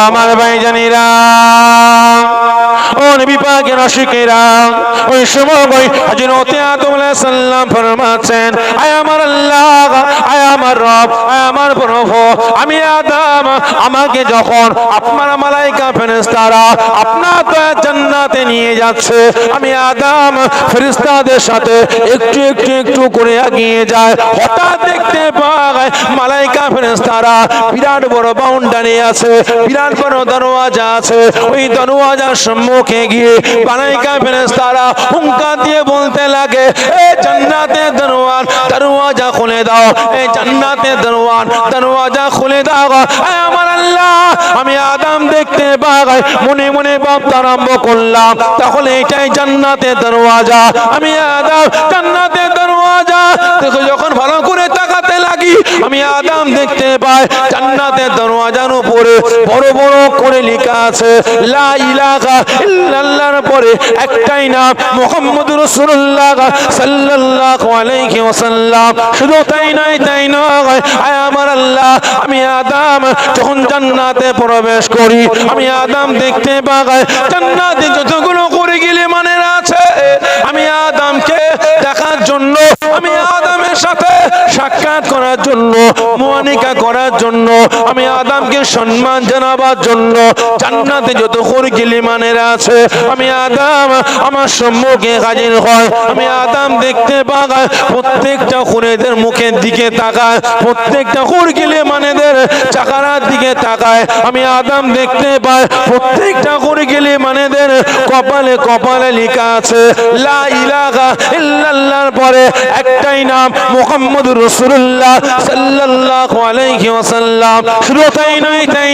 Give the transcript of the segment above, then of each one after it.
আমার ভাইজানেরা, ও নবী পাকের আশিকেরা, ওই সময় হযরত আদম আলাইহিস সালাম ফরমাচ্ছেন, আয় আমার আল্লাহ, আয় আমার রব, আয় আমার প্রভু, আমি আদম, আমাকে যখন আপনার মালায়েকা ফেরেশতারা আপনার জান্নাতে নিয়ে যাচ্ছে, আমি আদম ফেরেশতাদের সাথে একটু একটু একটু করে এগিয়ে যায়। হঠাৎ দেখতে পায় মালায়েকা ফেরেশতারা বিরাট বড় বাউন্ডারি আছে, বিরাট বড় দরওয়াজা আছে। ওই দরওয়াজার সম্মুখে গিয়ে মালায়েকা ফেরেশতারা হুঙ্কার দিয়ে বলতে লাগে, এই জান্নাতের দরওয়াজা খুলে দাও, এই জান্নাতের দরওয়াজা খুলে দাও। আমার আল্লাহ, আমি আদম দেখতে পাই, মনে মনে ভাবতে আরম্ভ করলাম, তাহলে এটাই জান্নাতের দরওয়াজা। আমি আদম জান্নাতের দরওয়াজা যখন ভালো করে তাকাতে লাগি, আমি আদম দেখতে পাই জান্নাতের দরওয়াজার উপরে বড় বড় করে লেখা আছে লা ইলাহা ইল্লাল্লাহর পরে একটাই নাম, মুহাম্মদুর রাসূলুল্লাহ সাল্লাল্লাহু আলাইহি ওয়াসাল্লাম। শুধু তাই নয়, আয় আমার আল্লাহ, আমি আদম যখন জান্নাতে প্রবেশ করি, আমি আদম দেখতে পাই জান্নাতে যতগুলো করে গেলে মানে আছে, আমি আদমকে দেখার জন্য, আমি আদমের সাথে সাক্ষাৎ করার জন্য, মুআনিকা করার জন্য, আমি আদমকে সম্মান জানাবার জন্য জান্নাতে যত গেলে মানে আছে, আমি আদম আমার সম্মুখে হাজির হয়। আমি আদম দেখতে পাই প্রত্যেকটা খুনেদের মুখের দিকে তাকায়, প্রত্যেকটা গেলে মানেদের চাকারার দিকে তাকায়। আমি আদম দেখতে পাই প্রত্যেকটা গেলে মানেদের কপালে কপালে লেখা আছে লা ইলাহা ইল্লাল্লাহর পরে একটাই নাম, মুহাম্মদুর রাসূলুল্লাহ সাল্লাল্লাহু আলাইহি ওয়াসাল্লাম। শুধু তাই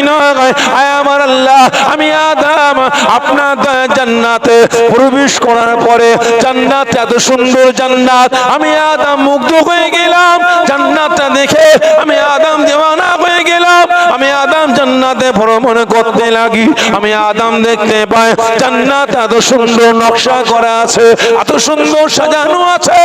নয়, আয় আমার আল্লাহ, আমি আদম আপনার জান্নাতে প্রবেশ করার পরে, জান্নাত এত সুন্দর জান্নাত, আমি আদম মুগ্ধ হয়ে গেলাম। জান্নাতটা দেখে আমি আদম দেওয়ানা হয়ে গেলাম। আমি আদম জান্নাতে ভ্রমণ করতে লাগি, আমি আদম দেখতে পাই জান্নাত এত সুন্দর নকশা করা আছে, এত সুন্দর সাজানো আছে।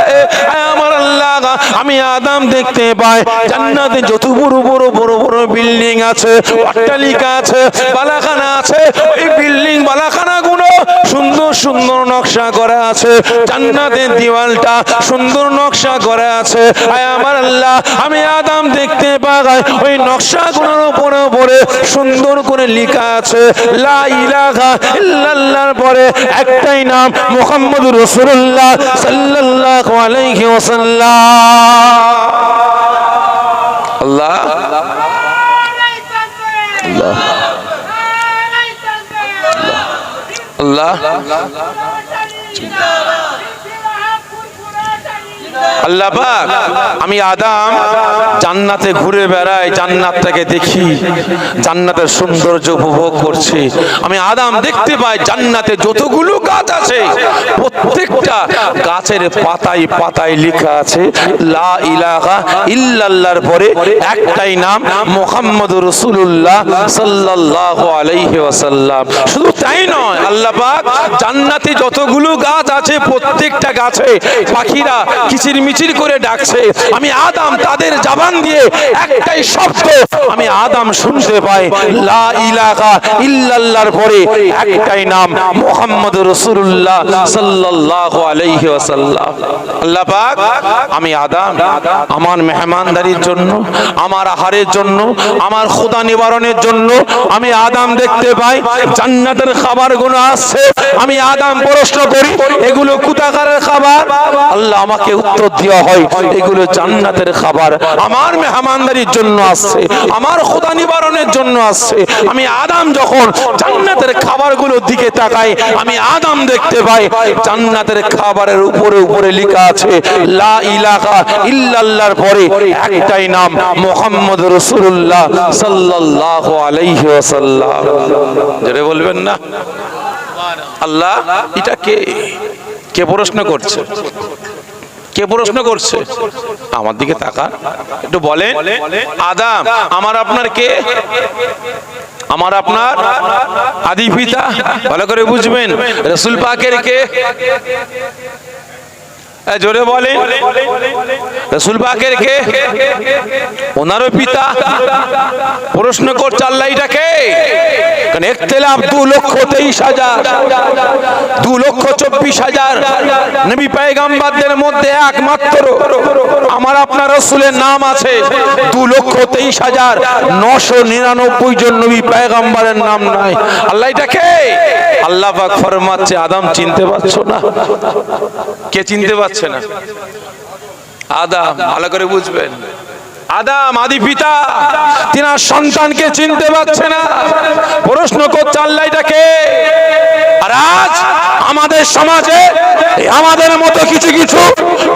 আমার আল্লাহ, আমি আদম দেখতে পাই জান্নাতে যত বড় বড় বড় বড় বিল্ডিং আছে, অট্টালিকা আছে, বালাখানা আছে, ওই বিল্ডিং বালাখানা গুলো সুন্দর সুন্দর নকশা করা আছে। জান্নাতের দেওয়ালটা সুন্দর নকশা করা আছে। আমার আল্লাহ, আমি আদম দেখতে পাই ওই নকশাগুলোর উপরে উপরে সুন্দর করে লেখা আছে লা ইলাহা ইল্লাল্লাহর পরে একটাই নাম, মুহাম্মদুর রাসূলুল্লাহ সাল্লাল্লাহু আলাইহি ওয়াসাল্লাম। আল্লাহ আল্লাহ আল্লাহ পাক, আমি আদম জান্নাতে ঘুরে বেড়াই, জান্নাতটাকে দেখি, জান্নাতের সৌন্দর্য উপভোগ করছি। আমি আদম দেখতে পাই জান্নাতে যতগুলো গাছ আছে, প্রত্যেকটা গাছের পাতায় পাতায় লেখা আছে লা ইলাহা ইল্লাল্লাহর পরে একটাই নাম, মুহাম্মদুর রাসূলুল্লাহ সাল্লাল্লাহু আলাইহি ওয়াসাল্লাম। শুধু তাই নয়, আল্লাহ পাক জান্নাতে যতগুলো গাছ আছে, প্রত্যেকটা গাছে পাখিরা কিচির মিচির করে ডাকছে। আমি আদম তাদের জবান দিয়ে একটাই শব্দ আমি আদম শুনতে পাই লা ইলাহা ইল্লাল্লাহর পরে একটাই নাম, মুহাম্মদুর রাসূলুল্লাহ সাল্লাল্লাহু আলাইহি ওয়াসাল্লাম। আল্লাহ পাক, আমি আদম আমার মেহমানদারির জন্য, আমার আহারের জন্য, আমার ক্ষুধা নিবারণের জন্য আমি আদম দেখতে পাই জান্নাতের খাবারগুলো আসছে। আমি আদম প্রশ্ন করি, এগুলো কোথাকার খাবার? আল্লাহ আমাকে উত্তর দেওয়া হয়, এগুলো জান্নাতের খাবার, আমার মেহমানদারির জন্য আসছে, আমার ক্ষুধা নিবারণের জন্য আসছে। আমি আদম যখন জান্নাতের খাবারগুলোর দিকে তাকাই, আমি আদম দেখতে পাই জান্নাতের খাবারের উপরে উপরে লেখা আছে লা ইলাহা ইল্লাল্লাহর পরে একটাই নাম, মুহাম্মদুর রাসূলুল্লাহ সাল্লাল্লাহু আলাইহি ওয়াসাল্লাম। জোরে বলবেন না আল্লাহ? এটা কে প্রশ্ন করছে? কে প্রশ্ন করছে? আমার দিকে তাকান, একটু বলেন। আদম আমার আপনার কে? আমার আপনার আদি পিতা। ভালো করে বুঝবেন। রাসূল পাকের কে? জোরে বলেন। রাসূল পাকের কে? ওনারও পিতা। প্রশ্ন করছে আল্লাহ এটা কে? কারণ ইখতিলাফ 2,23,000, 2,24,000 নবী পয়গম্বরদের মধ্যে একমাত্র আমার আপনার রাসূলের নাম আছে। 2,23,999 জন নবী পয়গম্বরের নাম নাই। আল্লাহ এটা কে? আল্লাহ পাক ফরমাচ্ছে আদম চিনতে পারছো না? কে চিনতে পারছে না? আদম। ভালো করে বুঝবেন, আদম আদি পিতা, তিনার সন্তানকে চিনতে পারছে না। প্রশ্ন করছে আল্লাহ এটা কে? আর আজ আমাদের সমাজে আমাদের মতো কিছু কিছু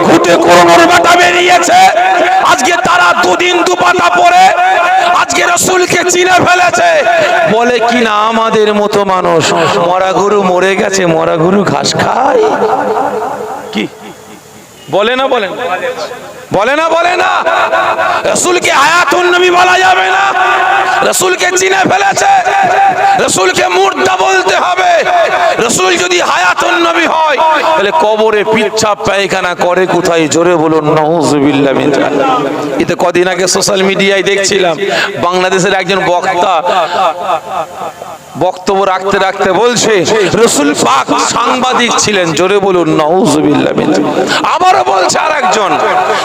ঘুটে করোনার বাটা বেরিয়েছে। আজকে তারা দুদিন দুপাতা পরে আজকে রাসূলকে চিনে ফেলেছে। বলে কি না আমাদের মতো মানুষ, মরা গরু মরে গেছে, মরা গরু ঘাস খায়। কি বলে না? বলেন বলে না? বলে না রাসূলকে হায়াতুন নবী বলা যাবে না। রাসূলকে চিনে ফেলেছে, রাসূলকে মুর্দা বলতে হবে। রাসূল যদি হায়াতুন নবী হয় তাহলে কবরে পিচ্ছাপ পায়খানা করে কোথায়? জোরে বলুন নাউযুবিল্লাহ মিন যালিক। এটা কদিন আগে সোশ্যাল মিডিয়ায় দেখছিলাম, বাংলাদেশের একজন বক্তা বক্তব্য রাখতে রাখতে বলছে রাসূল পাক সাংবাদিক ছিলেন। জোরে বলুন নাউযুবিল্লাহ মিন যালিক। আবারও বলছে আরেকজন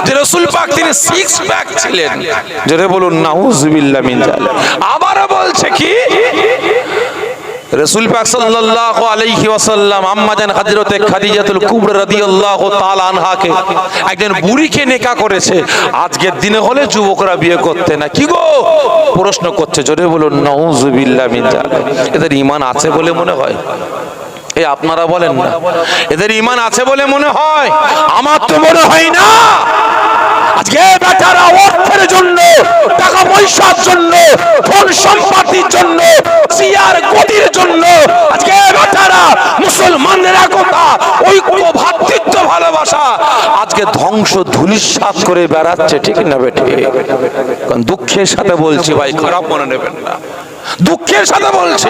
যে রাসূল পাক তিনি সিক্স প্যাক ছিলেন। জোরে বলুন নাউযুবিল্লাহ মিন যালিক। আবারও বলছে কি রাসূল পাক সাল্লাল্লাহু আলাইহি ওয়াসাল্লাম আম্মা জান হযরতে খাদিজাতুল কুবরা রাদিয়াল্লাহু তাআলা আনহাকে একজন বুড়িকে নেকা করেছে। আজকের দিনে হলে যুবকরা বিয়ে করতে না। কি গো প্রশ্ন করছে? জোরে বলুন নাউযুবিল্লাহ মিন যালিক। এদের ঈমান আছে বলে মনে হয়? এই আপনারা বলেন না, এদের ঈমান আছে বলে মনে হয়? আমার তো মনে হয় না। আজকে বেচারা অর্থের জন্য, টাকা পয়সার জন্য, ধন সম্পত্তির জন্য, সিয়ার গদির জন্য আজকে বেচারা মুসলমানদের একতা, ঐক্য, ভ্রাতৃত্ব, ভালোবাসা আজকে ধ্বংস ধূলিসাৎ করে বেড়াচ্ছে। ঠিক না বেটি? কারণ দুঃখের সাথে বলছি ভাই, খারাপ মনে নেবেন না, দুঃখের সাথে বলছি।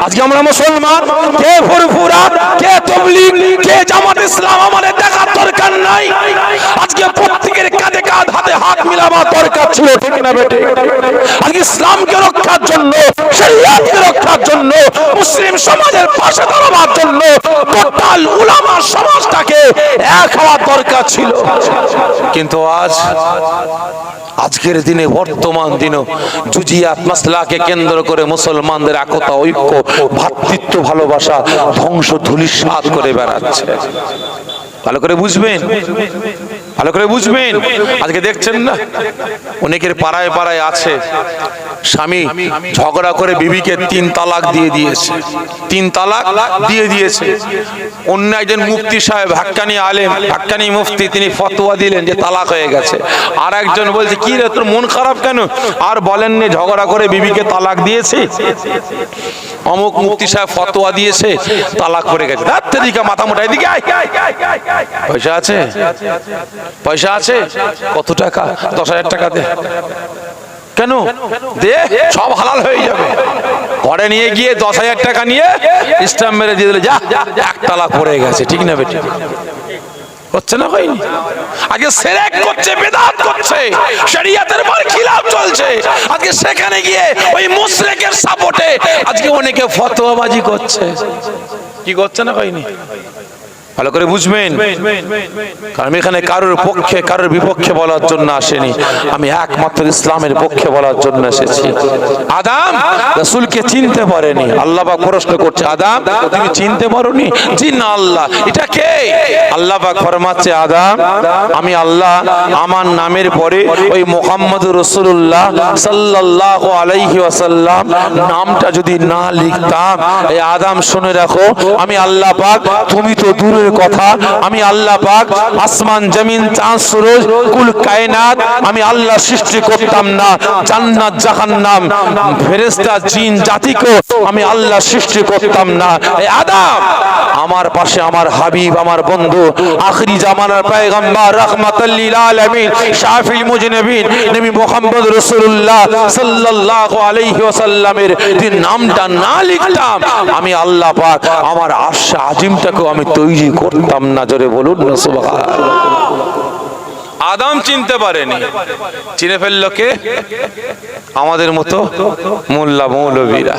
আজকে আমরা মুসলমান, কে ফুরফুরা, কে তাবলীগ, কে জামাত ইসলাম আমাদের দেখার দরকার নাই। আজকে প্রত্যেকের কাঁধে কাঁধ, হাতে হাত মিলাবার দরকার ছিল। ঠিক না বেটি? আজকে ইসলামকে রক্ষার জন্য, শরিয়াতকে রক্ষার জন্য, মুসলিম সমাজের পাশে দাঁড়াবার জন্য টোটাল উলামা সমাজটাকে এক হওয়ার দরকার ছিল। কিন্তু আজকের দিনে, বর্তমান দিনে জুজিয়াত মাসলাকে কেন্দ্র করে মুসলমানদের একতা, ঐক্য, ভ্রাতৃত্ব, ভালোবাসা ধ্বংস ধূলিসাৎ করে বেড়াচ্ছে। ভালো করে বুঝবেন, ভালো করে বুঝবেন। আজকে দেখছেন না অনেকের পাড়ায় পাড়ায় আছে স্বামী ঝগড়া করে বিবিকে 3 তালাক দিয়ে দিয়েছে, 3 তালাক দিয়ে দিয়েছে। অন্য একজন মুফতি সাহেব, হাক্কানি আলেম, হাক্কানি মুফতি, তিনি ফতোয়া দিলেন যে তালাক হয়ে গেছে। আর একজন বলছে কি রে তোর মন খারাপ কেন? আর বলেননি ঝগড়া করে বিবিকে তালাক দিয়েছে, অমুক মুফতি সাহেব ফতোয়া দিয়েছে, তালাক করে গেছে। দিকে মাথা মোটা, এদিকে আয়। পয়সা আছে? পয়সা আছে? কত টাকা? 10,000 টাকা দে। কেন দে? সব হালাল হয়ে যাবে। ঘরে নিয়ে গিয়ে 10,000 টাকা নিয়ে স্ট্যাম্প মেরে দিয়ে দিলে, যা 1 তালাক পড়ে গেছে। ঠিক না বেটি? হচ্ছে না? হয়নি? আগে শিরক করছে, বিদআত করছে, শরীয়তের খিলাফ চলছে। আজকে সেখানে গিয়ে ওই মুশরিকের সাপোর্টে আজকে অনেকে ফতোয়াবাজি করছে। কি করছে না? হয়নি? ভালো করে বুঝবেন। কারণ এখানে কারোর পক্ষে কারোর বিপক্ষে বলার জন্য আসেনি, আমি একমাত্র ইসলামের পক্ষে বলার জন্য এসেছি। আদম রাসূলকে চিনতে পারেনি। আল্লাহ পাক প্রশ্ন করছে, আদম তুমি চিনতে পারোনি? জি না। আল্লাহ এটা কে? আল্লাহ পাক ফরমাচ্ছে, আদম আমি আল্লাহ আমার নামের পরে ওই মুহাম্মদুর রাসূলুল্লাহ সাল্লাল্লাহু আলাইহি ওয়াসাল্লাম নামটা যদি না লিখতাম, এই আদম শুনে রাখো, আমি আল্লাহ পাক, তুমি তো দূরের কথা, আমি আল্লাহ পাক আসমান জমিন চাঁদ সূরজ কুল কায়নাত আমি আল্লাহ সৃষ্টি করতাম না। জান্নাত জাহান্নাম ফেরেশতা জিন জাতিকে আমি আল্লাহ সৃষ্টি করতাম না। এই আদম আমার পাশে আমার হাবিব, আমার বন্ধু, আখিরি জামানার পয়গম্বর, রাহমাতাল লিল আলামিন, শাফিউল মুজনিবিন নবী মুহাম্মদ রাসূলুল্লাহ সাল্লাল্লাহু আলাইহি ওয়াসাল্লামের যে নামটা না লিখতাম, আমি আল্লাহ পাক আমার আরশ আজিমটাকে আমি তৈরি করতাম না। জোরে বলুন না সুবহানাল্লাহ। আদম চিনতে পারেনি, চিনে ফেলল কে? আমাদের মতো মোল্লা মৌলবীরা।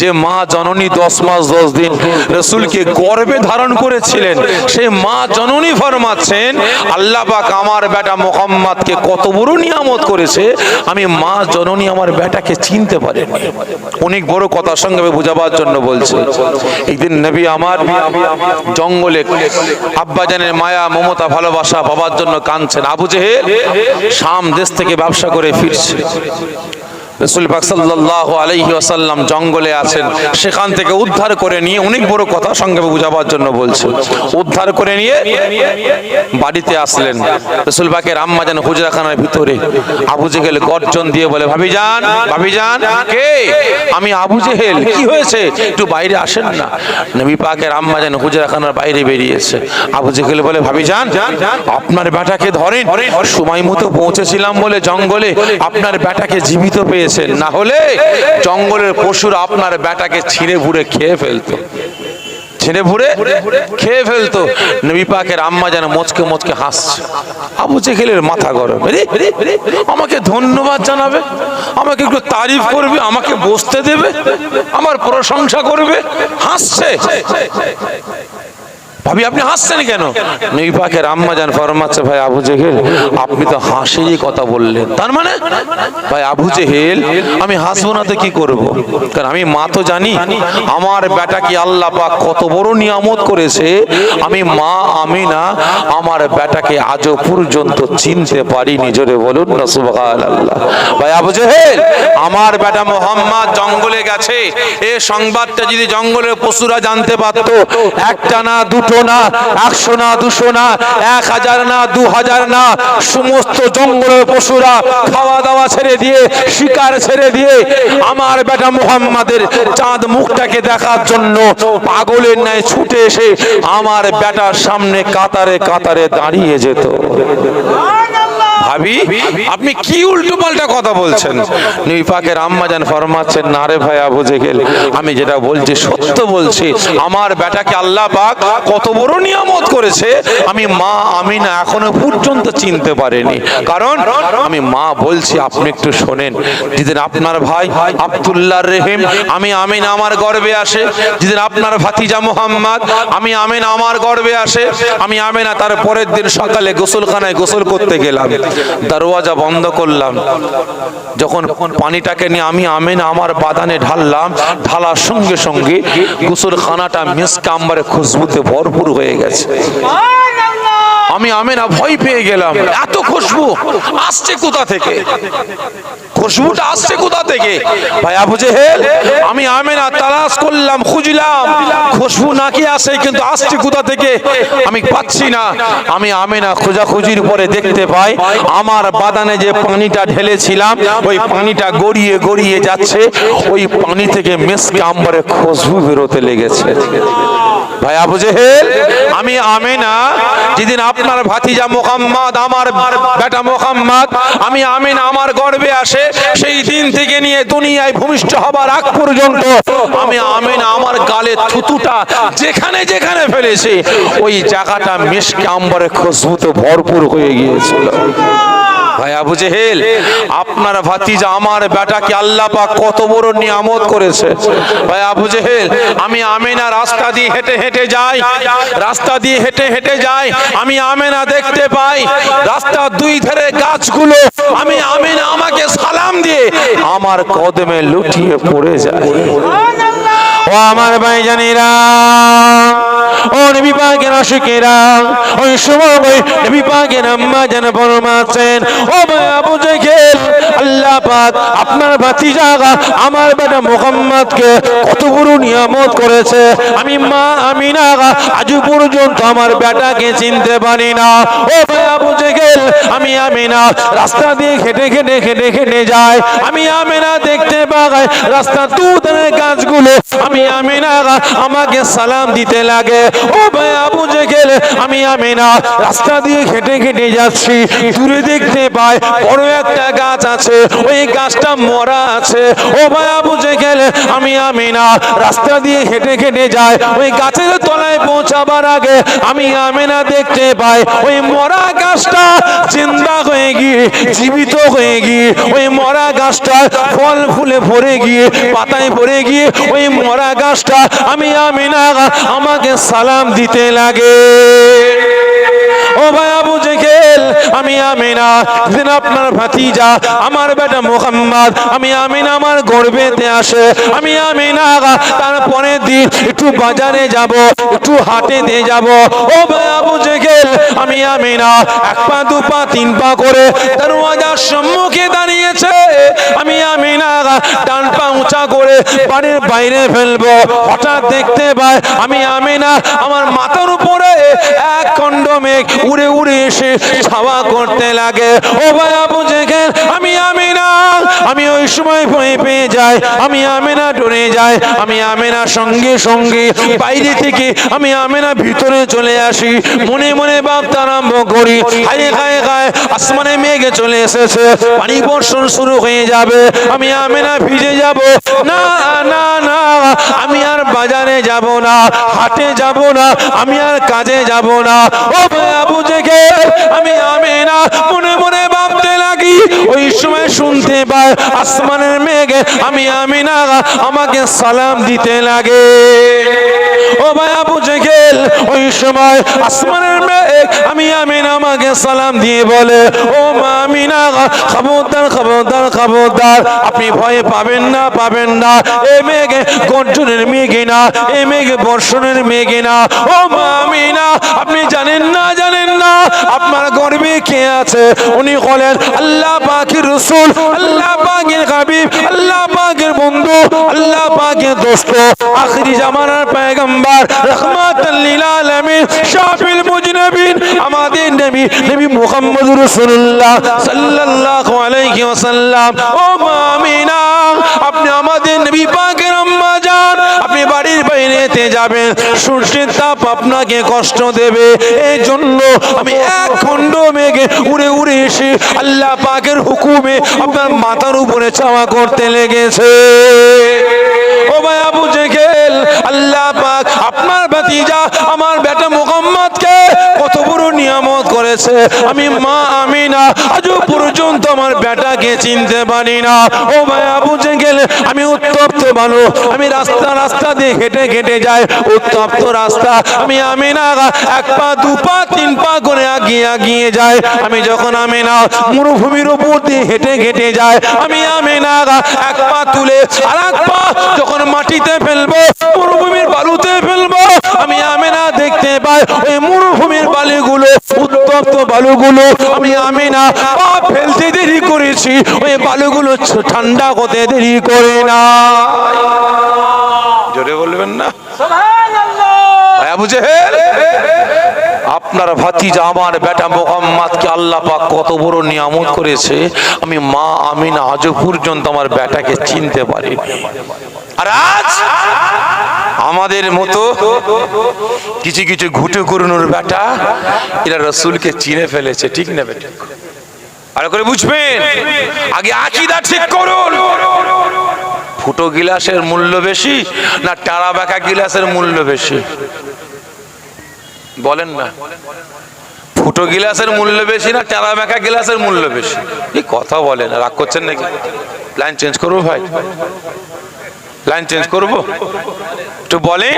যে মা জননী 10 মাস 10 দিন রাসূলকে গর্ভে ধারণ করেছিলেন, সেই মা জননী ফরমাচ্ছেন আল্লাহ পাক আমার বেটা মুহাম্মদকে কত বড় নিয়ামত করেছে, আমি মা জননী আমার বেটাকে চিনতে পারিনি। অনেক বড় কথার সঙ্গে বোঝাবার জন্য বলছে। একদিন নবী আমার জঙ্গলে আব্বাজানের মায়া মমতা ভালোবাসা বাবার জন্য কাঁদছেন। আবু জেহেল শাম দেশ থেকে ব্যবসা করে ফিরছে। রাসূল পাক সাল্লাল্লাহু আলাইহি ওয়াসাল্লাম জঙ্গলে আছেন, সেখান থেকে উদ্ধার করে নিয়ে, অনেক বড় কথা সংক্ষেপে বুঝাবার জন্য বলছে, উদ্ধার করে নিয়ে বাড়িতে আসলেন। রাসূল পাকের আম্মা জান হুজরাখানার ভিতরে আবু জেহেল গর্জন দিয়ে বলে, ভাবিজান, ভাবিজান। কে? আমি আবু জেহেল। কি হয়েছে? একটু বাইরে আসেন না। নবী পাকের আম্মা জান হুজরাখানার বাইরে বেরিয়েছে। আবু জেহেল বলে, ভাবিজান, আপনার বেটাকে ধরেন, সময় মতো পৌঁছেছিলাম বলে জঙ্গলে আপনার বেটাকে জীবিত পেয়ে, না হলে জঙ্গলের পশুরা আপনার বেটাকে ছিঁড়ে ভুড়ে খেয়ে ফেলতো, ছিঁড়ে ভুড়ে খেয়ে ফেলতো। নবী পাকের আম্মা যেন মুচকে মুচকে হাসছে। আবু জেহেলের মাথা গরম, আমাকে ধন্যবাদ জানাবে, আমাকে একটু তারিফ করবে, আমাকে বসতে দেবে, আমার প্রশংসা করবে, হাসছে। ভাবি আপনি হাসছেন কেন? নবী পাকের আম্মা জান ফরমাচ্ছে, ভাই আবু জেহেল, আপনি তো হাসিরই কথা বললেন। তার মানে ভাই আবু জেহেল, আমি হাসবো না তো কি করব? কারণ আমি মা তো জানি আমার বেটাকে আল্লাহ পাক কত বড় নিয়ামত করেছে, আমি মা আমিনা আমার বেটাকে আজও পর্যন্ত চিনতে পারিনি। জোরে বলুন না সুবহানাল্লাহ। ভাই আবু জেহেল, আমার বেটা মুহাম্মদ জঙ্গলে গেছে, এই সংবাদটা যদি জঙ্গলের পশুরা জানতে পারতো, একটা না দুটো না, 100 না 200 না, 1000 না 2000 না, সমস্ত জঙ্গলের পশুরা খাওয়া দাওয়া ছেড়ে দিয়ে, শিকার ছেড়ে দিয়ে আমার বেটা মুহাম্মাদের চাঁদ মুখটাকে দেখার জন্য পাগলের ন্যায় ছুটে এসে আমার বেটার সামনে কাতারে কাতারে দাঁড়িয়ে যেত। ভাবি আপনি কি উল্টো পাল্টা কথা বলছেন? নবী পাকের আম্মা জান ফরমাচ্ছেন, না রে ভাই আবু জেহেল, আমি যেটা বলছি সত্য বলছি। আমার বেটাকে আল্লাহ পাক কত বড় নিয়ামত করেছে, আমি মা আমিনা এখনো পর্যন্ত চিনতে পারিনি। কারণ আমি মা বলছি, আপনি একটু শোনেন। যেদিন আপনার ভাই আব্দুল্লাহ রহিম আমি আমিনা আমার গর্ভে আসে, যেদিন আপনার ভাতিজা মুহাম্মদ আমি আমিনা আমার গর্ভে আসে, আমি আমিনা তার পরের দিন সকালে গোসলখানায় গোসল করতে গেলাম, দরওয়াজা বন্ধ করলাম, যখন পানিটাকে নিয়ে আমি আমিনা আমার বাদানে ঢাললাম, ঢালার সঙ্গে সঙ্গে গোসলখানাটা মিসক আম্বরে খুশবুতে ভরপুর হয়ে গেছে। আমি আমিনা ভয় পেয়ে গেলাম, এত খুশবু আসছে কোথা থেকে? খুশবুটা আসছে কোথা থেকে? ভাই আবু জেহেল, আমি আমিনা তালাশ করলাম, খুঁজলাম, খুশবু নাকি আসে, কিন্তু আসছে কোথা থেকে আমি পাচ্ছি না। আমি আমিনা খোঁজাখুঁজির পরে দেখতে পাই আমার বাদানে যে পানিটা ঢেলেছিলাম, ওই পানিটা গড়িয়ে গড়িয়ে যাচ্ছে, ওই পানি থেকে মিসক আম্বরে খুশবু বেরোতে লেগেছে। ভাই আবু জেহেল, আমি আমিনা যেদিন আপনার ভাতিজা মুহাম্মদ আমার বেটা মুহাম্মদ আমি আমিনা আমার গর্ভে আসে, সেই দিন থেকে নিয়ে দুনিয়ায় ভূমিষ্ঠ হবার আগ পর্যন্ত আমি আমিনা আমার গালে থুতুটা যেখানে যেখানে ফেলেছে, ওই জায়গাটা মিসক আম্বরে খুশবুতে ভরপুর হয়ে গিয়েছিল। ভাই আবু জেহেল, আপনার ভাতিজা আমার বেটাকে আল্লাহ পাক কত বড় নিয়ামত করেছে। ভাই আবু জেহেল, আমি আমিনা রাস্তা দিয়ে হেঁটে হেঁটে যাই, রাস্তা দিয়ে হেঁটে হেঁটে যাই, আমি আমিনা দেখতে পাই রাস্তার দুই ধারে গাছগুলো, আমি আমিনা আমাকে সালাম দিয়ে আমার কদমে লুটিয়ে পড়ে যায়। ও আমার ভাইজানেরা, ও নবী পাকের আশিকেরা, ওই সময় নবী পাকের আম্মা জান ফরমাচ্ছেন, ও ভাই আবু জেহেল, আল্লাহ পাক আপনার ভাতিজা আমার বেটা মুহাম্মদকে কত বড় নিয়ামত করেছে, আমি মা আমিনা আজ পর্যন্ত আমার বেটাকে চিনতে পারি না। ও ভাই আবু জেহেল, আমি আমিনা রাস্তা দিয়ে হেঁটে হেঁটে হেঁটে হেঁটে যাই, আমি আমিনা দেখতে পাই রাস্তা দুধারে গাছগুলো, আমি আমিনা আমাকে সালাম দিতে লাগে। ও ভাই আবু জেহেল আমি আমিনা রাস্তা দিয়ে হেঁটে হেঁটে যাচ্ছি, দূরে দেখতে পাই বড় একটা গাছ আছে, ওই গাছটা মরা আছে। ও ভাই আবু জেহেল আমি আমিনা রাস্তা দিয়ে হেঁটে হেঁটে যায়, ওই গাছের তলায় পৌঁছাবার আগে আমি আমিনা দেখতে পাই ওই মরা গাছটা জিন্দা হয়ে গিয়ে জীবিত হয়ে গিয়ে ওই মরা গাছটা ফল ফুলে ভরে গিয়ে পাতায় ভরে গিয়ে ওই মরা গাছটা আমি আমিনা আমাকে সালাম দিতে লাগে। ও ভাই আবু জেহেল আমি আমিনা দিন আপনার ভাতিজা আমার বেটা মুহাম্মদ আমি আমিনা আমার গর্বেতে আসে, আমি আমিনা তারপরে দিন একটু বাজারে যাব, একটু হাটেতে যাব। ও ভাই আবু জেহেল আমি আমিনা এক পা দু পা তিন পা করে দরওয়াজার সম্মুখে দাঁড়িয়েছে, আমি আমিনা ডান পা উঁচা করে বাড়ির বাইরে ফেলবো, হঠাৎ দেখতে পাই আমি আমিনা আমার মাথার উপরে এক খণ্ড মেঘ উড়ে উড়ে এসে ছাওয়া করতে লাগে। ও ভাই আবু জেহেল আমি আমিনা আমি ওই সময় ভয় পেয়ে যাই, আমি আমিনা ডরে যাই, আমি আমিনা সঙ্গে সঙ্গে বাইরে থেকে আমি আমিনা ভিতরে চলে আসি, মনে মনে ভাবতে আরম্ভ করি হায় হায় হায় আসমানে মেঘে চলে এসেছে, পানি বর্ষণ শুরু হয়ে যাবে, আমি আমিনা ভিজে যাব। না না না আমি আর বাজারে যাব না, হাটে যাব না, আমি আর কাজে যাব না। ও ভাই আবু জেহেল আমি আমিনা মনে মনে ভাবতে লাগি, ওই সময় শুনতে পাই আসমানের মেঘে আমি আমিনা আমাকে সালাম দিতে লাগে। ও ভাই আবু জেহেল ওই সময় আসমানের মেঘ আমি আমিনা আমাকে সালাম দিয়ে বলে, ও মা আমিনা খবরদার খবরদার খবরদার আপনি ভয় পাবেন না, পাবেন না, এ মেঘে গর্জনের মেঘে না, এ মেঘে বর্ষণের মেঘে না। ও মা আমিনা আপনি জানেন না, জানেন না আপনার গর্বে কে আছে, উনি হলেন আল্লাহ পাকের রাসূল, আল্লাহ পাকের হাবিব, আল্লাহ পাকের বন্ধু, আল্লাহ পাকের দোস্ত, আখিরি জামানার পয়গম্বর রাহমাতাল লিল আলামিন শাফিউল মুজনিবিন আমাদের নবী নবী মুহাম্মদুর রাসূলুল্লাহ সাল্লাল্লাহু আলাইহি ওয়াসাল্লাম। ও মা আমিনা আপনি আমাদের নবী পাকের আম্মা জান, আপনি বাড়ির বাইরেতে যাবেন, সূর্যের তাপ আপনাকে কষ্ট দেবে, এই জন্য আমি এক খণ্ড মেঘে উড়ে উড়ে এসে আল্লাহ পাকের হুকুমে আপনার মাথার উপরে ছাওয়া করতে লেগেছে। ও ভাই আবু জেহেল আল্লাহ পাক আপনার ভাতিজা আমার বেটা মুহাম্মদকে কত বড় নিয়ামত করেছে, আমি মা আমিনা আজও পর্যন্ত আমার বেটাকে চিনতে পারি না। ও ভাই আবু জেহেল আমি উত্তপ্ত ভালো, আমি রাস্তা রাস্তা দিয়ে হেঁটে হেঁটে যাই, উত্তপ্ত রাস্তা আমি আমিনা এক পা দু পা তিন পা করে আগিয়ে আগিয়ে যাই, আমি যখন আমিনা মরুভূমির উপর দিয়ে হেঁটে হেঁটে যাই, আমি আমিনা এক পা তুলে আর এক পা যখন মাটিতে ফেলবো, মরুভূমির বালুতে ফেলবো, আমি আমিনা দেখতে পাই ওই মরুভূমির বালিগুলো, উত্তপ্ত বালুগুলো আমি আমিনা পা ফেলতে দেরি করেছি, ওই বালুগুলো ঠান্ডা হতে দেরি করে না। জোরে বলবেন না সুবহানাল্লাহ। আবু জেহেল আপনার ভাতিজা আমার বেটা মুহাম্মদকে আল্লাহ পাক কত বড় নিয়ামত করেছে, আমি মা আমিনা আজও পর্যন্ত আমার বেটাকে চিনতে পারি। আর আজ আমাদের মতো কিছু কিছু ঘুটে করুনোর বেটা এরা রাসূলকে চিনে ফেলেছে, ঠিক না বেটা? আর করে বুঝবেন, আগে আকীদা ঠিক করুন। ফুটো গিলাসের মূল্য বেশি না টারা বাঁকা গিলাসের মূল্য বেশি? বলেন না, ফুটো গিলাসের মূল্য বেশি না টারা বাঁকা গিলাসের মূল্য বেশি? এই কথা বলেন, রাগ করছেন নাকি? লাইন চেঞ্জ করবো ভাই, লাইন চেঞ্জ করবো, একটু বলেন।